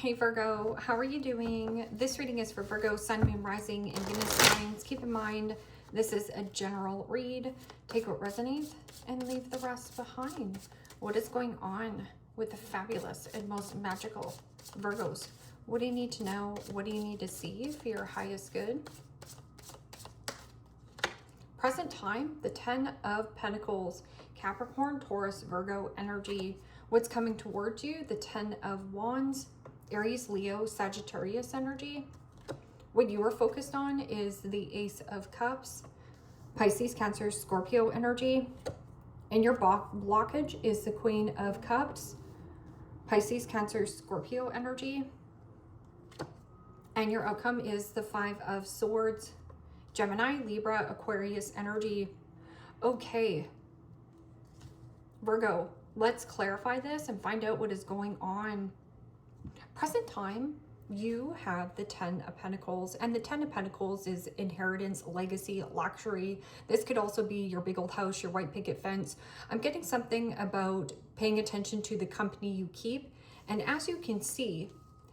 Hey Virgo, how are you doing? This reading is for Virgo, Sun, Moon, Rising, and Venus signs. Keep in mind, this is a general read. Take what resonates and leave the rest behind. What is going on with the fabulous and most magical Virgos? What do you need to know? What do you need to see for your highest good? Present time, the 10 of Pentacles, Capricorn, Taurus, Virgo energy. What's coming towards you? The 10 of Wands, Aries, Leo, Sagittarius energy. What you are focused on is the Ace of Cups, Pisces, Cancer, Scorpio energy. And your blockage is the Queen of Cups, Pisces, Cancer, Scorpio energy. And your outcome is the 5 of Swords, Gemini, Libra, Aquarius energy. Okay, Virgo, let's clarify this and find out what is going on. Present time, you have the 10 of Pentacles, and the 10 of Pentacles is inheritance, legacy, luxury. This could also be your big old house, your white picket fence. I'm getting something about paying attention to the company you keep. And as you can see,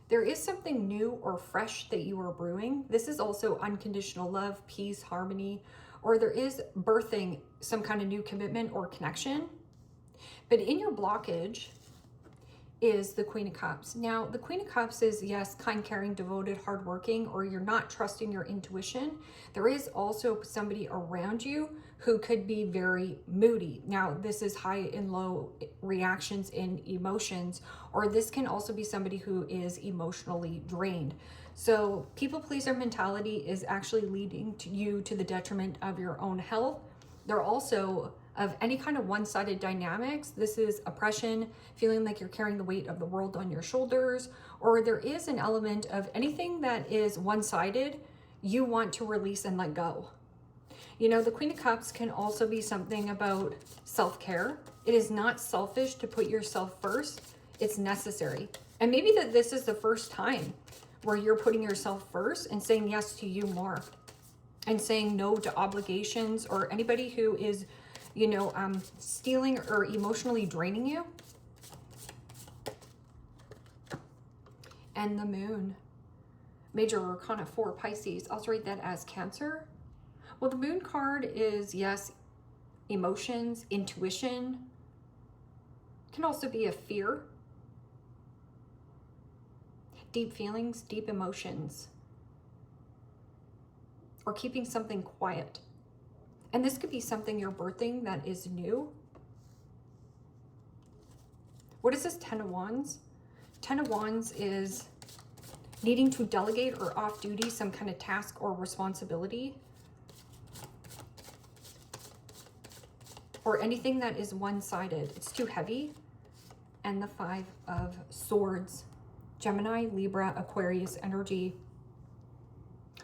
there is something new or fresh that you are brewing. This is also unconditional love, peace, harmony, or there is birthing some kind of new commitment or connection. But in your blockage is the Queen of Cups. Now, the Queen of Cups is, yes, kind, caring, devoted, hardworking, or you're not trusting your intuition. There is also somebody around you who could be very moody. Now, this is high and low reactions in emotions, or this can also be somebody who is emotionally drained. So people pleaser mentality is actually leading to you to the detriment of your own health. They're also of any kind of one-sided dynamics. This is oppression, feeling like you're carrying the weight of the world on your shoulders, or there is an element of anything that is one-sided, you want to release and let go. You know, the Queen of Cups can also be something about self-care. It is not selfish to put yourself first. It's necessary. And maybe that this is the first time where you're putting yourself first and saying yes to you more, and saying no to obligations or anybody who is, you know, stealing or emotionally draining you. And the Moon, Major Arcana 4, Pisces. I'll rate that as Cancer. Well, the Moon card is, yes, emotions, intuition. Can also be a fear. Deep feelings, deep emotions. Or keeping something quiet. And this could be something you're birthing that is new. What is this 10 of Wands? 10 of Wands is needing to delegate or off duty some kind of task or responsibility. Or anything that is one-sided. It's too heavy. And the 5 of Swords, Gemini, Libra, Aquarius energy.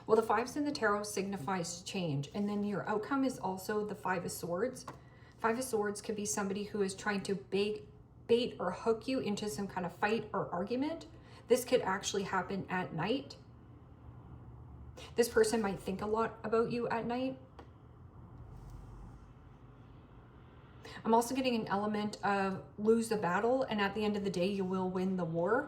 Well, the 5s in the tarot signifies change. And then your outcome is also the 5 of Swords. 5 of Swords could be somebody who is trying to bait or hook you into some kind of fight or argument. This could actually happen at night. This person might think a lot about you at night. I'm also getting an element of lose the battle, and at the end of the day, you will win the war.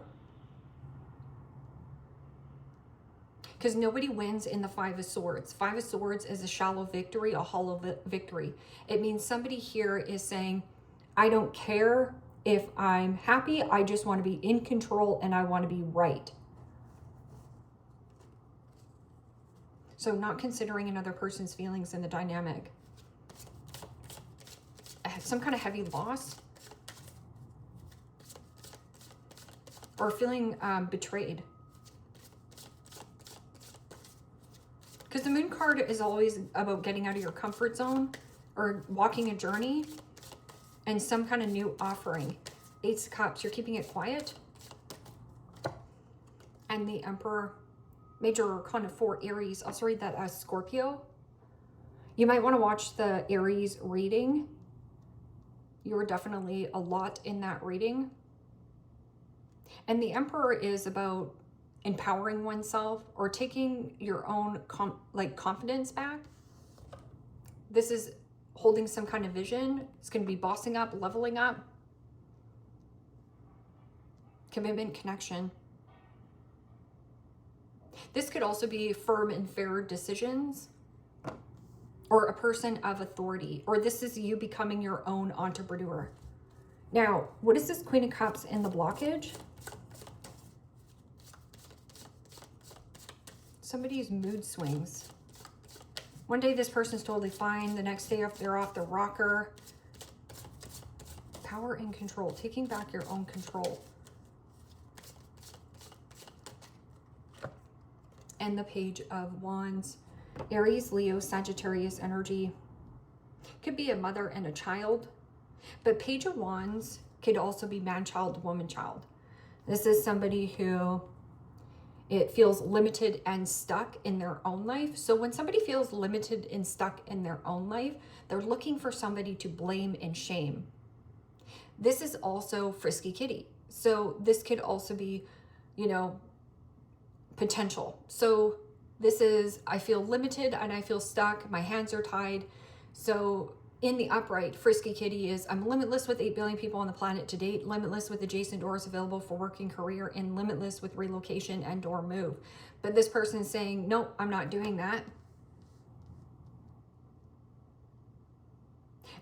Because nobody wins in the 5 of Swords. 5 of Swords is a shallow victory, a hollow victory. It means somebody here is saying, I don't care if I'm happy, I just want to be in control and I want to be right. So not considering another person's feelings in the dynamic. Some kind of heavy loss. Or feeling betrayed. Because the Moon card is always about getting out of your comfort zone or walking a journey and some kind of new offering. Ace of Cups, you're keeping it quiet. And the Emperor, Major Arcana 4, Aries. I'll read that as Scorpio. You might want to watch the Aries reading. You're definitely a lot in that reading. And the Emperor is about empowering oneself or taking your own confidence back. This is holding some kind of vision. It's going to be bossing up, leveling up. Commitment, connection. This could also be firm and fair decisions, or a person of authority, or this is you becoming your own entrepreneur. Now, what is this Queen of Cups in the blockage? Somebody's mood swings. One day this person's totally fine. The next day they're off the rocker. Power and control. Taking back your own control. And the Page of Wands. Aries, Leo, Sagittarius energy. Could be a mother and a child. But Page of Wands could also be man, child, woman, child. This is somebody who it feels limited and stuck in their own life. So when somebody feels limited and stuck in their own life, they're looking for somebody to blame and shame. This is also Frisky Kitty. So this could also be, you know, potential. So this is, I feel limited and I feel stuck. My hands are tied. So in the upright, Frisky Kitty is, I'm limitless with 8 billion people on the planet to date, limitless with adjacent doors available for work and career, and limitless with relocation and or move. But this person is saying, nope, I'm not doing that.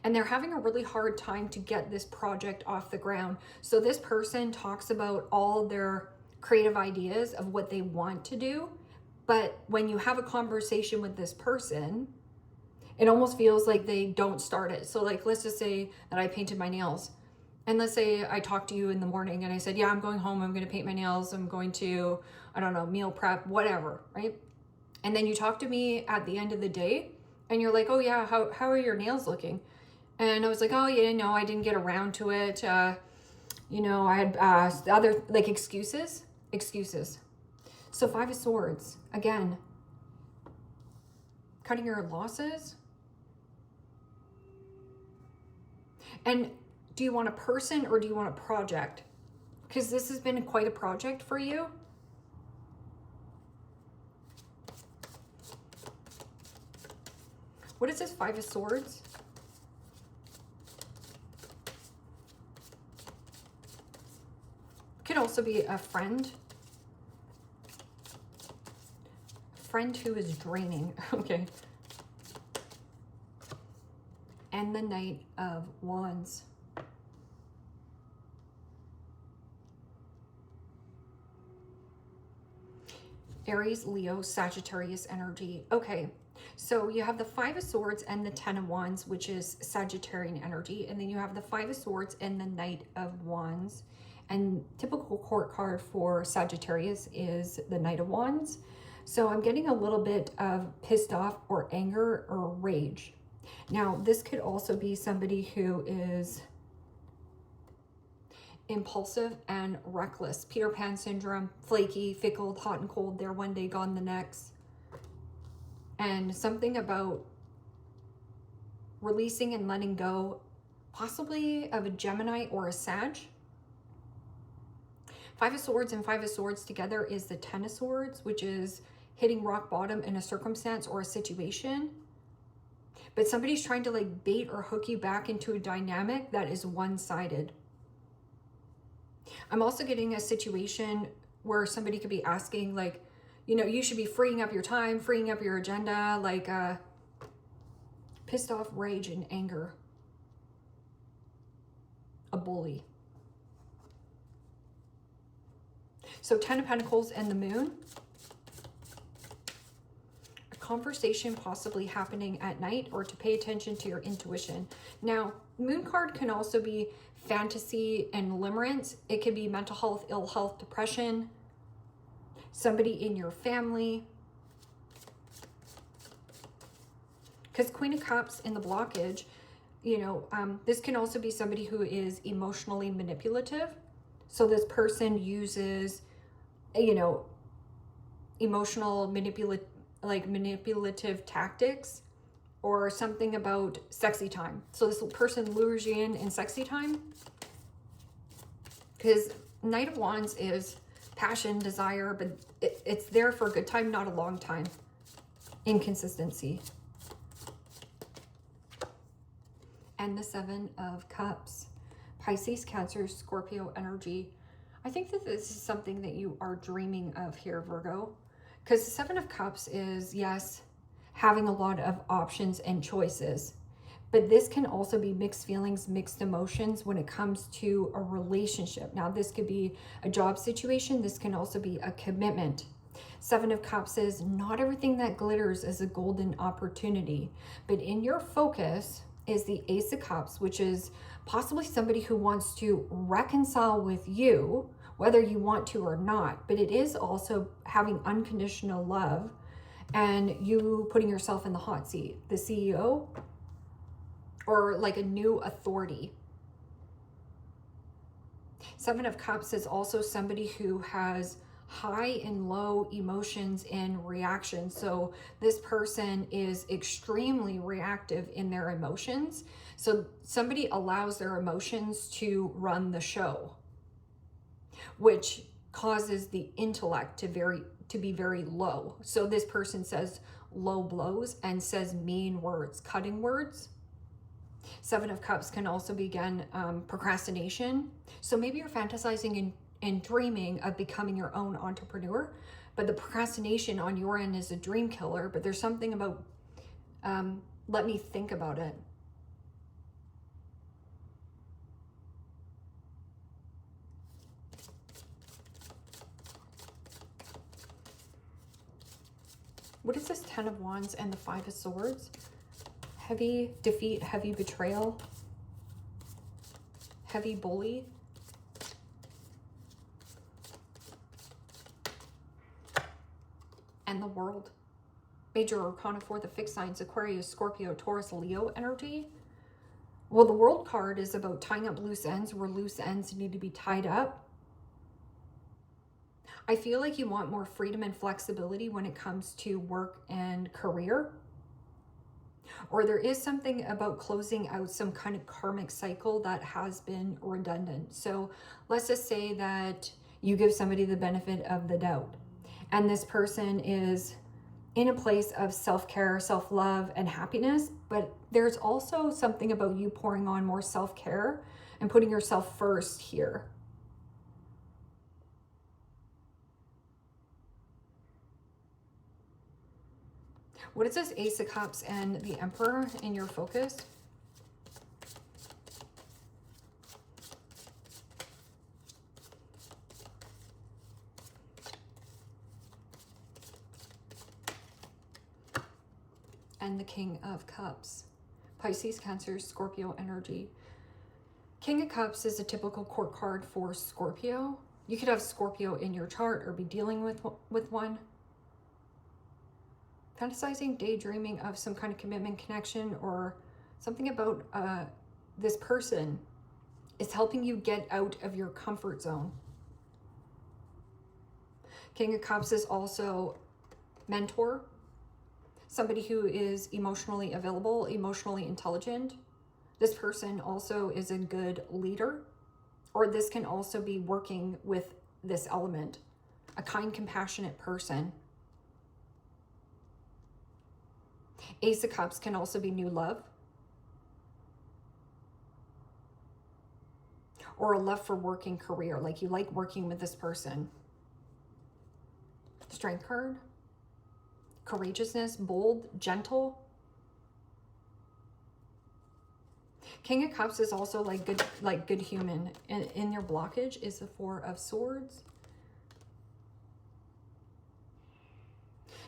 And they're having a really hard time to get this project off the ground. So this person talks about all their creative ideas of what they want to do. But when you have a conversation with this person, it almost feels like they don't start it. So like, let's just say that I painted my nails. And let's say I talked to you in the morning and I said, yeah, I'm going home. I'm going to paint my nails. I'm going to, I don't know, meal prep, whatever, right? And then you talk to me at the end of the day and you're like, oh yeah, how are your nails looking? And I was like, oh yeah, no, I didn't get around to it. You know, I had other like excuses. So 5 of Swords, again, cutting your losses. And do you want a person or do you want a project? Because this has been quite a project for you. What is this 5 of Swords? Could also be a friend. Friend who is draining. Okay. And the Knight of Wands. Aries, Leo, Sagittarius energy. Okay, so you have the 5 of Swords and the 10 of Wands, which is Sagittarian energy. And then you have the 5 of Swords and the Knight of Wands. And typical court card for Sagittarius is the Knight of Wands. So I'm getting a little bit of pissed off or anger or rage. Now, this could also be somebody who is impulsive and reckless. Peter Pan syndrome, flaky, fickle, hot and cold, there one day, gone the next. And something about releasing and letting go, possibly of a Gemini or a Sag. 5 of Swords and 5 of Swords together is the 10 of Swords, which is hitting rock bottom in a circumstance or a situation. But somebody's trying to like bait or hook you back into a dynamic that is one-sided. I'm also getting a situation where somebody could be asking like, you know, you should be freeing up your time, freeing up your agenda, like pissed off, rage, and anger. A bully. So 10 of Pentacles and the Moon. A conversation possibly happening at night, or to pay attention to your intuition. Now, Moon card can also be fantasy and limerence. It could be mental health, ill health, depression, somebody in your family. Because Queen of Cups in the blockage, you know, this can also be somebody who is emotionally manipulative. So this person uses, you know, emotional manipulative tactics, or something about sexy time. So this person lures you in sexy time. Because Knight of Wands is passion, desire, but it's there for a good time, not a long time. Inconsistency. And the 7 of Cups. Pisces, Cancer, Scorpio energy. I think that this is something that you are dreaming of here, Virgo. Because the Seven of Cups is, yes, having a lot of options and choices. But this can also be mixed feelings, mixed emotions when it comes to a relationship. Now, this could be a job situation. This can also be a commitment. Seven of Cups is not everything that glitters is a golden opportunity. But in your focus is the Ace of Cups, which is possibly somebody who wants to reconcile with you, whether you want to or not. But it is also having unconditional love and you putting yourself in the hot seat, the CEO, or like a new authority. Seven of Cups is also somebody who has high and low emotions and reactions. So this person is extremely reactive in their emotions. So somebody allows their emotions to run the show, which causes the intellect to be very low. So this person says low blows and says mean words, cutting words. Seven of Cups can also be, again, procrastination. So maybe you're fantasizing and dreaming of becoming your own entrepreneur, but the procrastination on your end is a dream killer. But there's something about, let me think about it. What is this Ten of Wands and the Five of Swords? Heavy defeat, heavy betrayal, heavy bully. And the World. Major Arcana for the fixed signs, Aquarius, Scorpio, Taurus, Leo energy. Well, the World card is about tying up loose ends where loose ends need to be tied up. I feel like you want more freedom and flexibility when it comes to work and career. Or there is something about closing out some kind of karmic cycle that has been redundant. So let's just say that you give somebody the benefit of the doubt, and this person is in a place of self-care, self-love, and happiness, but there's also something about you pouring on more self-care and putting yourself first here. What is this Ace of Cups and the Emperor in your focus? And the King of Cups. Pisces, Cancer, Scorpio energy. King of Cups is a typical court card for Scorpio. You could have Scorpio in your chart or be dealing with one. Fantasizing, daydreaming of some kind of commitment, connection, or something about this person is helping you get out of your comfort zone. King of Cups is also mentor, somebody who is emotionally available, emotionally intelligent. This person also is a good leader, or this can also be working with this element, a kind, compassionate person. Ace of Cups can also be new love, or a love for working career, like you like working with this person. Strength card, courageousness, bold, gentle. King of Cups is also like good human. And in your blockage is the Four of Swords.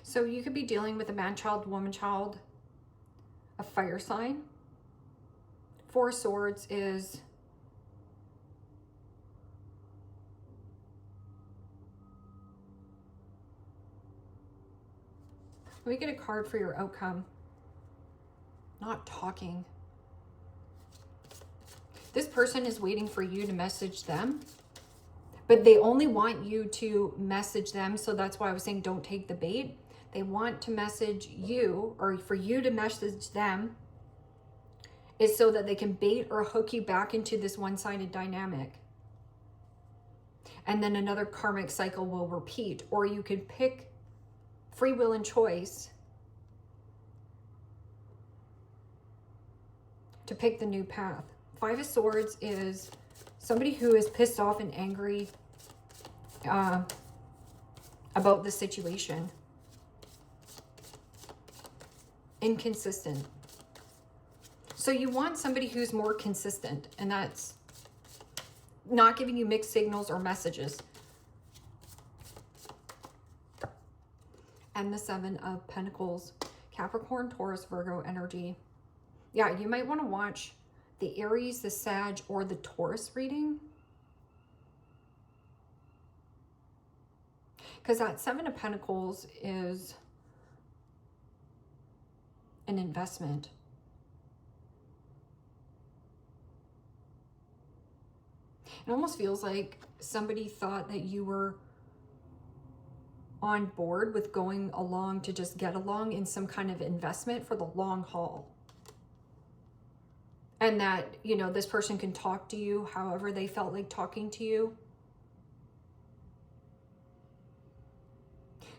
So you could be dealing with a man-child, woman-child, a fire sign. Four of Swords is let me get a card for your outcome. Not talking. This person is waiting for you to message them, but they only want you to message them. So that's why I was saying don't take the bait. They want to message you, or for you to message them, is so that they can bait or hook you back into this one-sided dynamic. And then another karmic cycle will repeat, or you could pick free will and choice to pick the new path. Five of Swords is somebody who is pissed off and angry about the situation. inconsistent. So you want somebody who's more consistent, and that's not giving you mixed signals or messages. And the Seven of Pentacles, Capricorn, Taurus, Virgo energy. Yeah, you might want to watch the Aries, the Sag, or the Taurus reading. Because that Seven of Pentacles is an investment. It almost feels like somebody thought that you were on board with going along to just get along in some kind of investment for the long haul. And that, you know, this person can talk to you however they felt like talking to you.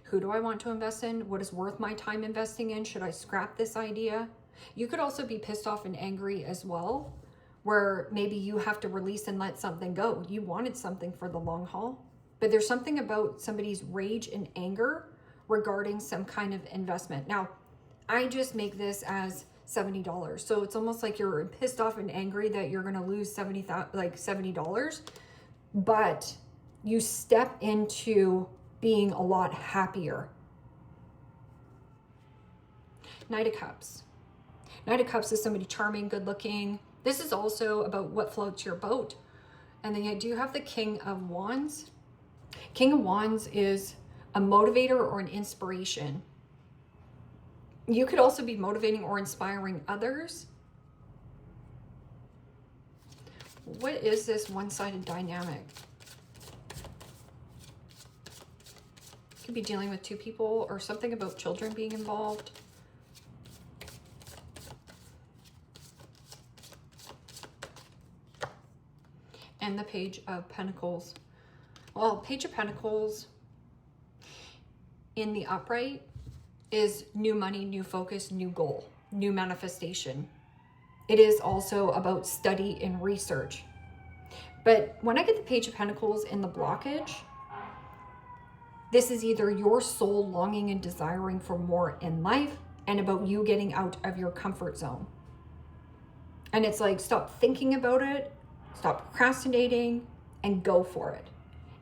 Who do I want to invest in? What is worth my time investing in? Should I scrap this idea? You could also be pissed off and angry as well, where maybe you have to release and let something go. You wanted something for the long haul, but there's something about somebody's rage and anger regarding some kind of investment. Now, I just make this as $70. So it's almost like you're pissed off and angry that you're going to lose $70, but you step into being a lot happier. Knight of Cups. Knight of Cups is somebody charming, good looking. This is also about what floats your boat. And then I do have the King of Wands. King of Wands is a motivator or an inspiration. You could also be motivating or inspiring others. What is this one-sided dynamic? Could be dealing with two people or something about children being involved. And the Page of Pentacles. Well, Page of Pentacles in the upright is new money, new focus, new goal, new manifestation. It is also about study and research. But when I get the Page of Pentacles in the blockage, this is either your soul longing and desiring for more in life and about you getting out of your comfort zone. And it's like, stop thinking about it, stop procrastinating, and go for it.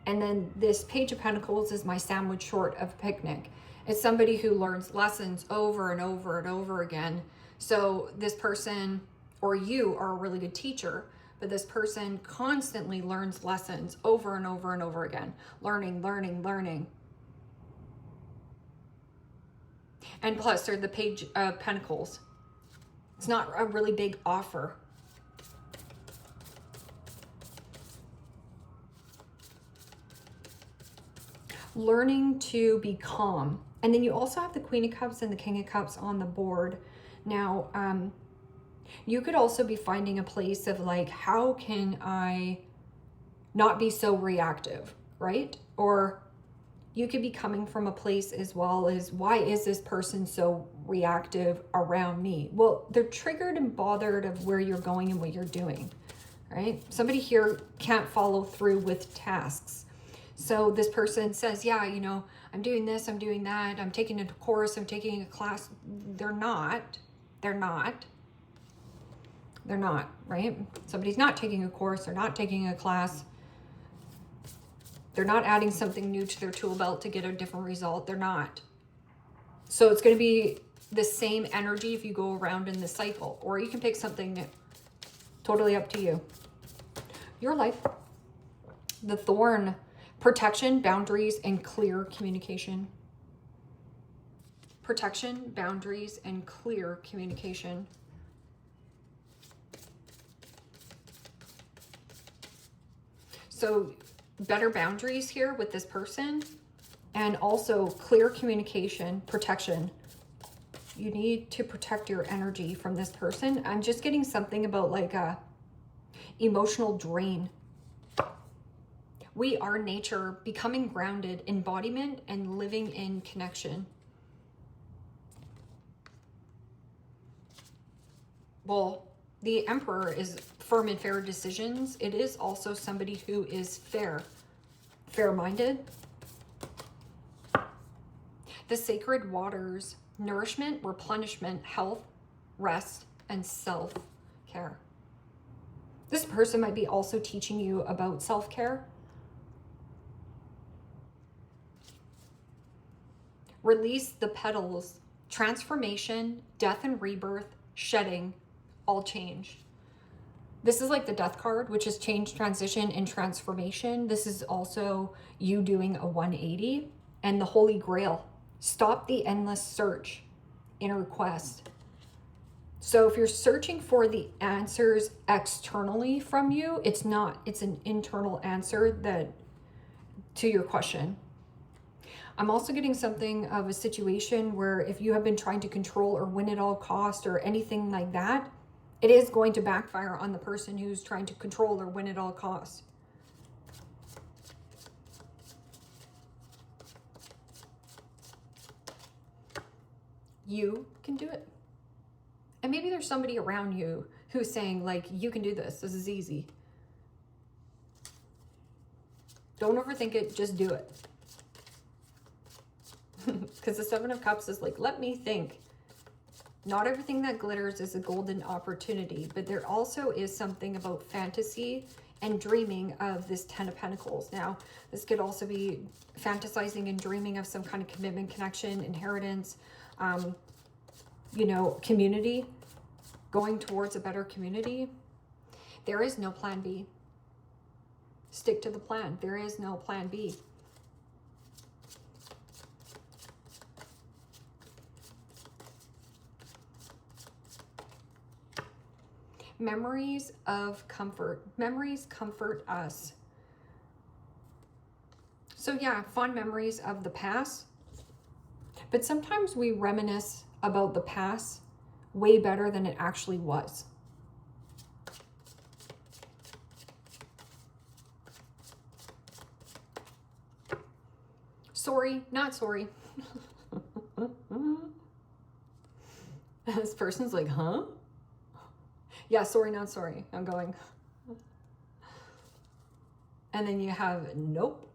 And then this Page of Pentacles is my sandwich short of picnic. It's somebody who learns lessons over and over and over again. So this person, or you, are a really good teacher, but this person constantly learns lessons over and over and over again. Learning, learning, learning. And plus, they're the Page of Pentacles. It's not a really big offer. Learning to be calm. And then you also have the Queen of Cups and the King of Cups on the board. Now, you could also be finding a place of like, how can I not be so reactive, right? Or you could be coming from a place as well as, why is this person so reactive around me? Well, they're triggered and bothered of where you're going and what you're doing, right? Somebody here can't follow through with tasks. So this person says, yeah, you know, I'm doing this, I'm doing that, I'm taking a course, I'm taking a class. They're not, right? Somebody's not taking a course, they're not taking a class. They're not adding something new to their tool belt to get a different result. They're not. So it's going to be the same energy if you go around in the cycle, or you can pick something new. Totally up to you. Your life. The Thorn. Protection, boundaries, and clear communication. Protection, boundaries, and clear communication. So better boundaries here with this person, and also clear communication, protection. You need to protect your energy from this person. I'm just getting something about like a emotional drain. We are nature, becoming grounded, embodiment, and living in connection. Well, the Emperor is firm and fair decisions. It is also somebody who is fair-minded. The sacred waters, nourishment, replenishment, health, rest, and self-care. This person might be also teaching you about self-care. Release the petals, transformation, death and rebirth, shedding, all change. This is like the death card, which is change, transition, and transformation. This is also you doing a 180. And the Holy Grail, stop the endless search, inner quest. So if you're searching for the answers externally from you, it's not, it's an internal answer that to your question. I'm also getting something of a situation where if you have been trying to control or win at all cost or anything like that, it is going to backfire on the person who's trying to control or win at all costs. You can do it. And maybe there's somebody around you who's saying, like, you can do this. This is easy. Don't overthink it. Just do it. Because the Seven of Cups is like, let me think. Not everything that glitters is a golden opportunity, but there also is something about fantasy and dreaming of this Ten of Pentacles. Now, this could also be fantasizing and dreaming of some kind of commitment, connection, inheritance, you know, community, going towards a better community. There is no plan B. Stick to the plan. There is no plan B. Memories of comfort. Memories comfort us. So yeah, fond memories of the past. But sometimes we reminisce about the past way better than it actually was. Sorry, not sorry. This person's like, huh? Yeah, sorry, not sorry. I'm going. And then you have, nope.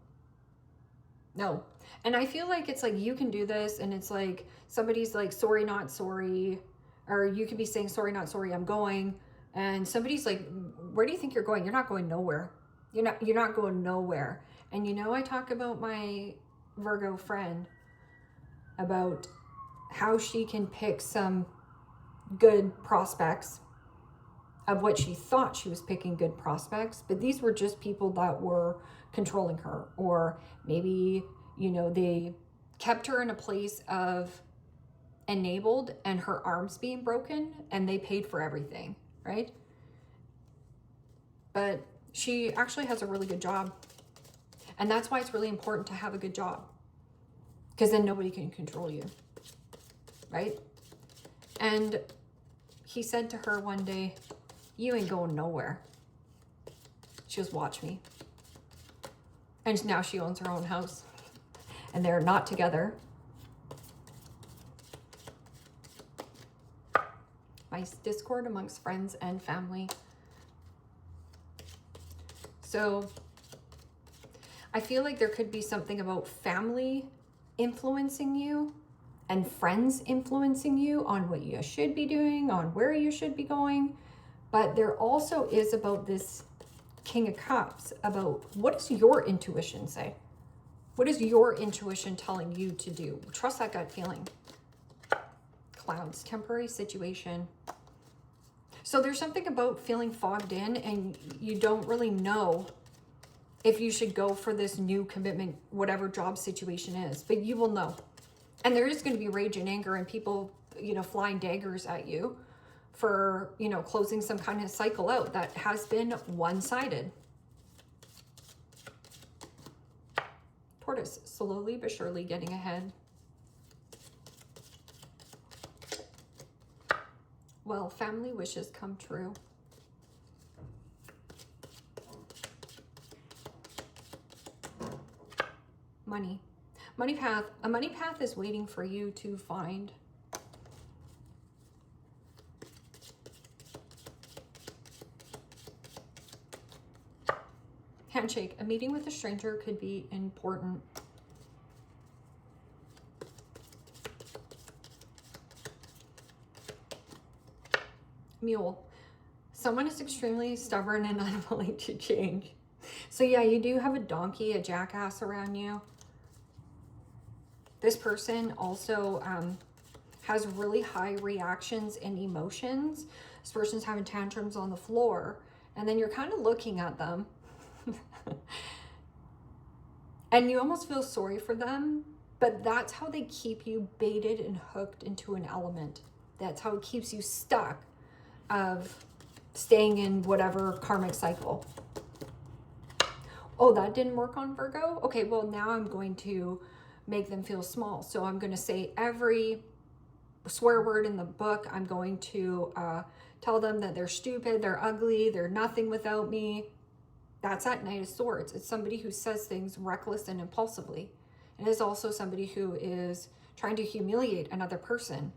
No. And I feel like it's like, you can do this. And it's like, somebody's like, sorry, not sorry. Or you could be saying, sorry, not sorry, I'm going. And somebody's like, where do you think you're going? You're not going nowhere. You're not going nowhere. And you know, I talk about my Virgo friend about how she can pick some good prospects of what she thought she was picking good prospects, but these were just people that were controlling her, or maybe, you know, they kept her in a place of enabled and her arms being broken, and they paid for everything, right? But she actually has a really good job, and that's why it's really important to have a good job, because then nobody can control you, right? And he said to her one day, you ain't going nowhere. She goes, watch me. And now she owns her own house. And they're not together. My discord amongst friends and family. So I feel like there could be something about family influencing you and friends influencing you on what you should be doing, on where you should be going. But there also is about this King of Cups, about what does your intuition say? What is your intuition telling you to do? Trust that gut feeling. Clouds, temporary situation. So there's something about feeling fogged in and you don't really know if you should go for this new commitment, whatever job situation is, but you will know. And there is going to be rage and anger and people, you know, flying daggers at you for, you know, closing some kind of cycle out that has been one-sided. Tortoise, slowly but surely getting ahead. Well, family wishes come true. Money. Money path. A money path is waiting for you to find. Handshake. A meeting with a stranger could be important. Mule. Someone is extremely stubborn and unwilling to change. So yeah, you do have a donkey, a jackass around you. This person also has really high reactions and emotions. This person's having tantrums on the floor, and then you're kind of looking at them and you almost feel sorry for them, but that's how they keep you baited and hooked into an element. That's how it keeps you stuck of staying in whatever karmic cycle. Oh, that didn't work on Virgo? Okay, well, now I'm going to make them feel small. So I'm going to say every swear word in the book. I'm going to tell them that they're stupid, they're ugly, they're nothing without me. That's that Knight of Swords. It's somebody who says things reckless and impulsively. It is also somebody who is trying to humiliate another person.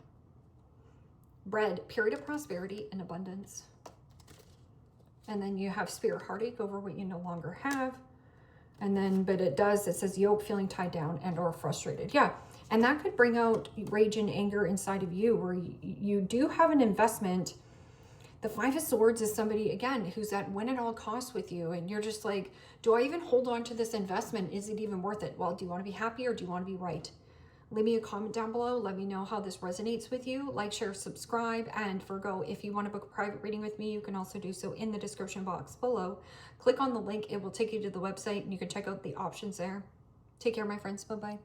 Bread, period of prosperity and abundance. And then you have spirit heartache over what you no longer have. And then, but it says yoke, feeling tied down and or frustrated. Yeah. And that could bring out rage and anger inside of you, where you do have an investment. The Five of Swords is somebody, again, who's at win at all costs with you. And you're just like, do I even hold on to this investment? Is it even worth it? Well, do you want to be happy or do you want to be right? Leave me a comment down below. Let me know how this resonates with you. Like, share, subscribe. And Virgo, if you want to book a private reading with me, you can also do so in the description box below. Click on the link. It will take you to the website and you can check out the options there. Take care, my friends. Bye-bye.